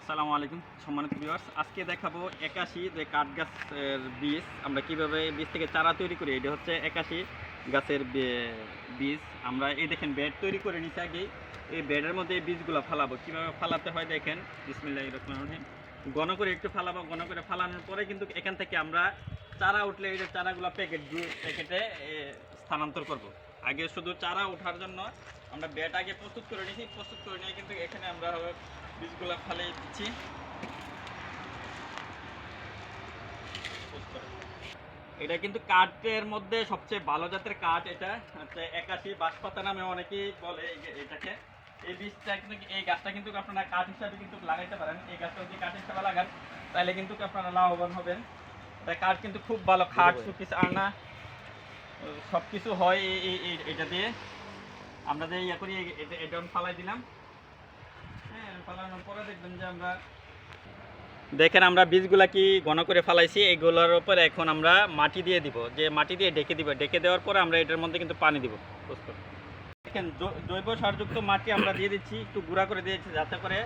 আসসালামু আলাইকুম সম্মানিত ভিউয়ার্স, আজকে দেখাবো 81 যে কাঠ গাছের বীজ আমরা কিভাবে বীজ থেকে চারা তৈরি করি। এটা হচ্ছে 81 গাছের বীজ। আমরা এই দেখেন বেড তৈরি করে নিচ্ছি আগেই। এই বেডের মধ্যে এই বীজগুলো ফালাবো, কিভাবে ফালাতে হয় দেখেন। বিসমিল্লাহির রহমানির রহিম। ঘন করে একটু ফালাবো, ঘন করে ফালানোর পরে কিন্তু এখান থেকে আমরা চারা উঠলে এই যে চারাগুলো প্যাকেটে স্থানান্তর করব। আগে শুধু চারা ওঠার জন্য আমরা বেড আগে প্রস্তুত করে নিয়েছি, প্রস্তুত করে নিয়ে কিন্তু এখানে আমরা বীজগুলো ফালিয়ে দিচ্ছি। এটা কিন্তু কাঠের মধ্যে সবচেয়ে ভালো জাতের কাঠ, এটা হচ্ছে 81 বাঁশপাতা নামে অনেকেই বলে এটাকে। এই বীজটা কিন্তু এই গাছটা কিন্তু আপনারা কাঠ হিসাবে কিন্তু লাগাইতে পারেন। এই গাছটা যদি কাঠ হিসাবে লাগান তাহলে কিন্তু আপনারা লাভবান হবেন। তাই কাঠ কিন্তু খুব ভালো, খাট সুকিস আনা সব কিছু হয় এটা দিয়ে। আমরা যে ইয়ে করি এটা ফালাই দিলাম। হ্যাঁ, ফালানোর পরে দেখবেন যে আমরা দেখেন আমরা বীজগুলা কি ঘন করে ফালাইছি। এইগুলোর উপর এখন আমরা মাটি দিয়ে দিব, যে মাটি দিয়ে ঢেকে দিব। ঢেকে দেওয়ার পরে আমরা এটার মধ্যে কিন্তু পানি দিব। দেখেন জৈব সারযুক্ত মাটি আমরা দিয়ে দিচ্ছি, একটু গুঁড়া করে দিয়েছি যাতে করে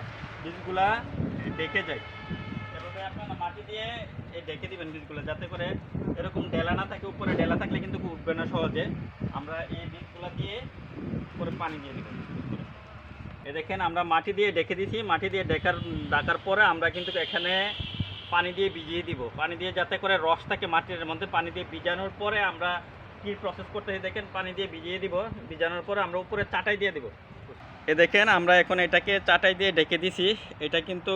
বীজগুলা ঢেকে যায়। এভাবে আপনারা মাটি দিয়ে ঢেকে দিবেন বীজগুলো, যাতে করে এরকম ডেলা না থাকে। উপরে ডেলা থাকলে কিন্তু উঠবে না সহজে। আমরা এই বীজগুলা দিয়ে উপরে পানি দিয়ে দিব। এ দেখেন আমরা মাটি দিয়ে ঢেকে দিয়েছি। মাটি দিয়ে ঢাকার পরে আমরা কিন্তু এখানে পানি দিয়ে ভিজিয়ে দিব। পানি দিয়ে যাতে করে রস থাকে মাটির মধ্যে। পানি দিয়ে ভিজানোর পরে আমরা কি প্রসেস করতেছি দেখেন। পানি দিয়ে ভিজিয়ে দিব, ভিজানোর পরে আমরা উপরে চাটাই দিয়ে দিব। এ দেখেন আমরা এখন এটাকে চাটাই দিয়ে ঢেকে দিছি। এটা কিন্তু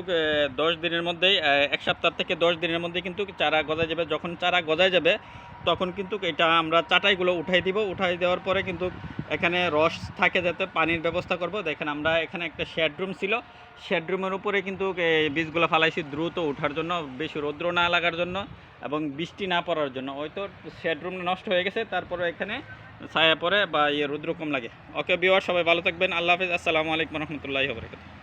10 দিনের মধ্যেই, 1 সপ্তাহ থেকে 10 দিনের মধ্যে কিন্তু চারা গজায় যাবে। যখন চারা গজায় যাবে তখন কিন্তু এটা আমরা চাটাইগুলো উঠাই দিব। উঠাই দেওয়ার পরে কিন্তু এখানে রস থাকে যাতে পানির ব্যবস্থা করব। দেখেন আমরা এখানে একটা শেডরুম ছিল, শেডরুমের উপরে কিন্তু বীজগুলো ফালাইছি দ্রুত ওঠার জন্য, বেশি রৌদ্র না লাগার জন্য এবং বৃষ্টি না পড়ার জন্য। হয়তো শেডরুম নষ্ট হয়ে গেছে, তারপরে এখানে ছায়া পড়ে বা রৌদ্র কম লাগে। ওকে ভিউয়ার, সবাই ভালো থাকবেন। আল্লাহ হাফেজ। আসসালামু আলাইকুম রহমতুল্লাহি ওয়া বারাকাতুহু।